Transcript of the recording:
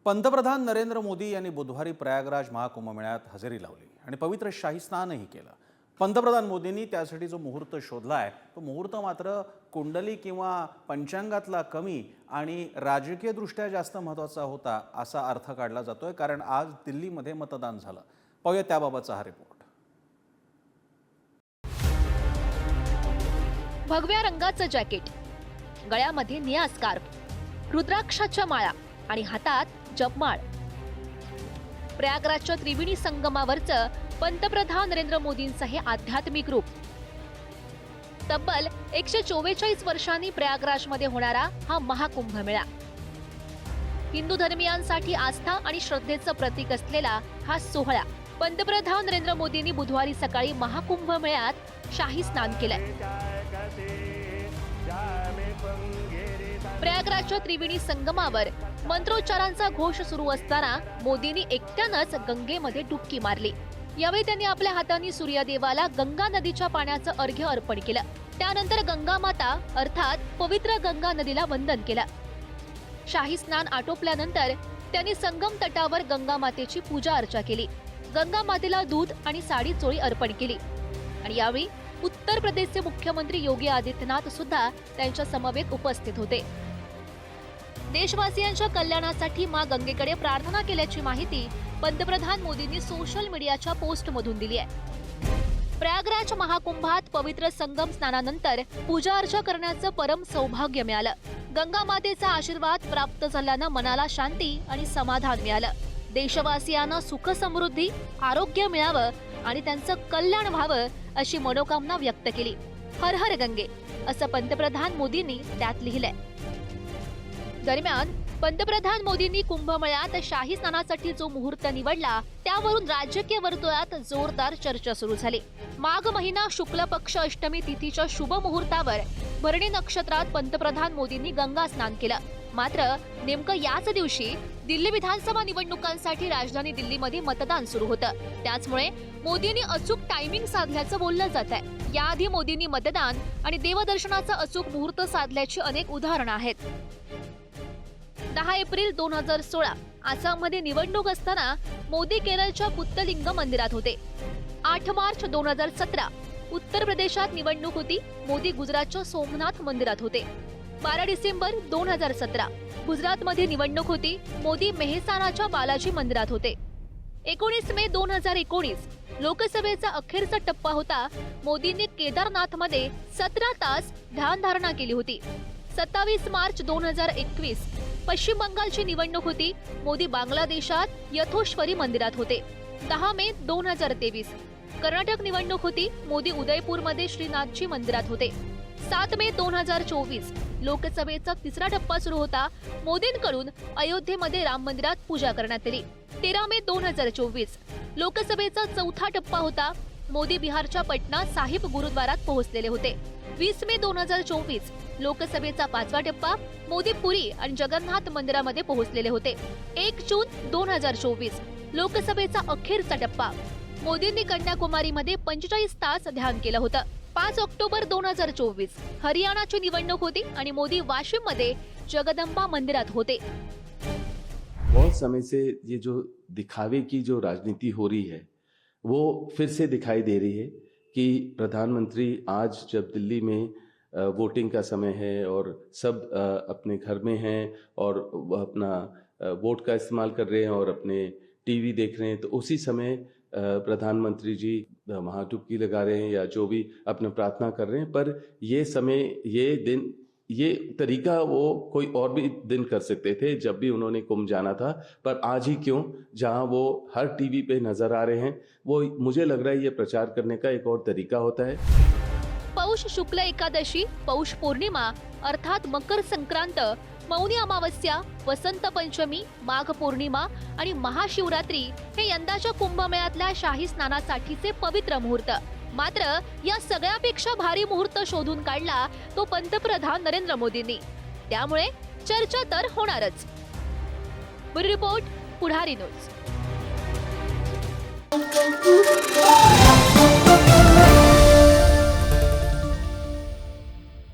पंतप्रधान नरेंद्र मोदी यांनी बुधवारी प्रयागराज महाकुंभमेळ्यात हजेरी लावली आणि पवित्र शाही स्नानही केलं। पंतप्रधान मोदींनी त्यासाठी जो मुहूर्त शोधलाय तो मुहूर्त मात्र कुंडली किंवा पंचांगातला कमी आणि राजकीय दृष्ट्या जास्त महत्त्वाचा होता असा अर्थ काढला जातोय, कारण आज दिल्लीमध्ये मतदान झालं। पाहूया त्याबाबतचा हा रिपोर्ट। भगव्या रंगाचं जॅकेट, गळ्यामध्ये निळा स्कार्फ, रुद्राक्षाच्या माळा आणि हातात जपमाळ। प्रयागराजच्या त्रिवेणी संगमावरचं पंतप्रधान नरेंद्र मोदींचं हे आध्यात्मिक रूप। तब्बल 144 वर्षांनी प्रयागराजमध्ये होणारा हा महाकुंभमेळा हिंदू धर्मीयांसाठी आस्था आणि श्रद्धेचं प्रतीक असलेला हा सोहळा। पंतप्रधान नरेंद्र मोदींनी बुधवारी सकाळी महाकुंभमेळ्यात शाही स्नान केलंय। प्रयागराजच्या त्रिवेणी संगमावर मंत्रोच्चारांचा घोष सुरू असताना मोदींनी एकट्यानंच गंगेमध्ये डुबकी मारली। यावेळी त्यांनी आपल्या हातांनी सूर्यदेवाला गंगा नदीच्या पाण्याचं अर्घ्य अर्पण केलं। त्यानंतर गंगा माता अर्थात पवित्र गंगा नदीला वंदन केलं। शाही स्नान आटोपल्यानंतर त्यांनी संगम तटावर गंगा मातेची पूजा अर्चा केली। गंगा मातेला दूध आणि साडी चोळी अर्पण केली आणि यावेळी उत्तर प्रदेशचे मुख्यमंत्री योगी आदित्यनाथ सुद्धा त्यांच्या समवेत उपस्थित होते। देशवासियांच्या कल्याणासाठी मां गंगेकडे प्रार्थना केल्याची माहिती पंतप्रधान मोदींनी सोशल मीडियाच्या पोस्टमधून दिली आहे। प्रयागराज महाकुंभात पवित्र संगम स्नानानंतर पूजा अर्चा करण्याचं परम सौभाग्य मिळालं। गंगा मातेचा आशीर्वाद प्राप्त झाल्यानं मनाला शांती आणि समाधान मिळालं। देशवासियांना सुख समृद्धी आरोग्य मिळावं आणि त्यांचं कल्याण व्हावं अशी मनोकामना व्यक्त केली। हर हर गंगे असं पंतप्रधान मोदींनी त्यात लिहिलंय। दरम्यान पंतप्रधान मोदींनी कुंभमेळ्यात शाही स्नानासाठी जो मुहूर्त निवडला त्यावरून राजकीय वर्तुळात जोरदार चर्चा सुरू झाली। माघ महिना शुक्ल पक्ष अष्टमी तिथीच्या शुभ मुहूर्तावर भरणी नक्षत्रात पंतप्रधान मोदींनी गंगा स्नान केलं। मात्र नेमकं याच दिवशी दिल्ली विधानसभा निवडणुकांसाठी राजधानी दिल्लीमध्ये मतदान सुरू होतं। त्याचमुळे मोदींनी अचूक टायमिंग साधल्याचं बोललं जात आहे। याआधी मोदींनी मतदान आणि देवदर्शनाचं अचूक मुहूर्त साधल्याची अनेक उदाहरणं आहेत। 10 एप्रिल 2016 आसाममध्ये निवडणूक असताना मोदी केरळच्या पुत्तलिंग मंदिरात होते। 8 मार्च 2017 उत्तर प्रदेशात निवडणूक होती। मोदी गुजरातच्या सोमनाथ मंदिरात होते। 12 डिसेंबर 2017 गुजरातमध्ये निवडणूक होती। मोदी मेहसाणाच्या बालाजी मंदिरात होते। 19 मे 2019 लोकसभेचा अखेरचा टप्पा होता। मोदींनी केदारनाथमध्ये 17 तास ध्यानधारणा केली होती। 27 मार्च 2021 पश्चिम बंगालची निवडणूक होती। मोदी बांगलादेशात यथोश्वरी मंदिरात होते। 10 मे 2023 कर्नाटक निवडणूक होती। मोदी उदयपूरमध्ये श्रीनाथजी मंदिरात होते। 7 मे 2024 लोकसभेचा तिसरा टप्पा सुरू होता। मोदींकडून अयोध्येमध्ये राम मंदिरात पूजा करण्यात आली। 13 मे 2024 लोकसभेचा चौथा टप्पा होता। मोदी बिहारच्या पटना साहिब गुरुद्वारात पोहोचलेले होते। 20 मे 2024 लोकसभेचा पाचवा टप्पा मोदी पुरी आणि जगन्नाथ मंदिरामध्ये पोहोचलेले होते। 1 जून 2024 लोकसभेचा अखेरचा टप्पा मोदींनी कन्याकुमारीमध्ये 45 तास ध्यान केलं होतं। 5 ऑक्टोबर 2024 हरियाणाची निवडणूक होती आणि मोदी वाशिममध्ये जगदंबा मंदिरात होते। बहुत समय से ये जो दिखावे की जो राजनीति हो रही है वो फिर से दिखाई दे रही है कि प्रधानमंत्री आज जब दिल्ली में वोटिंग का समय है और सब अपने घर में हैं और वह अपना वोट का इस्तेमाल कर रहे हैं और अपने टीवी देख रहे हैं, तो उसी समय प्रधानमंत्री जी वहाँ डुबकी लगा रहे हैं या जो भी अपना प्रार्थना कर रहे हैं। पर ये समय, ये दिन, ये तरीका वो कोई और भी दिन कर सकते थे जब भी उन्होंने कुंभ जाना था, पर आज ही क्यों, जहां वो हर टीवी पे नजर आ रहे हैं, वो मुझे लग रहा है ये प्रचार करने का एक और तरीका होता है। पौष शुक्ल एकादशी, पौष पौर्णिमा अर्थात मकर संक्रांत, मौनी अमावस्या, वसंत पंचमी, माघ पौर्णिमा आणि महाशिवरात्री हे यंदाच्या कुंभमेळ्यातल्या शाही स्नानासाठीचे पवित्र मुहूर्त। मात्र या सगळ्यापेक्षा भारी मुहूर्त शोधून काढला तो पंतप्रधान नरेंद्र मोदींनी। त्यामुळे चर्चा तर होणारच। ब्युरो रिपोर्ट, पुढारी न्यूज।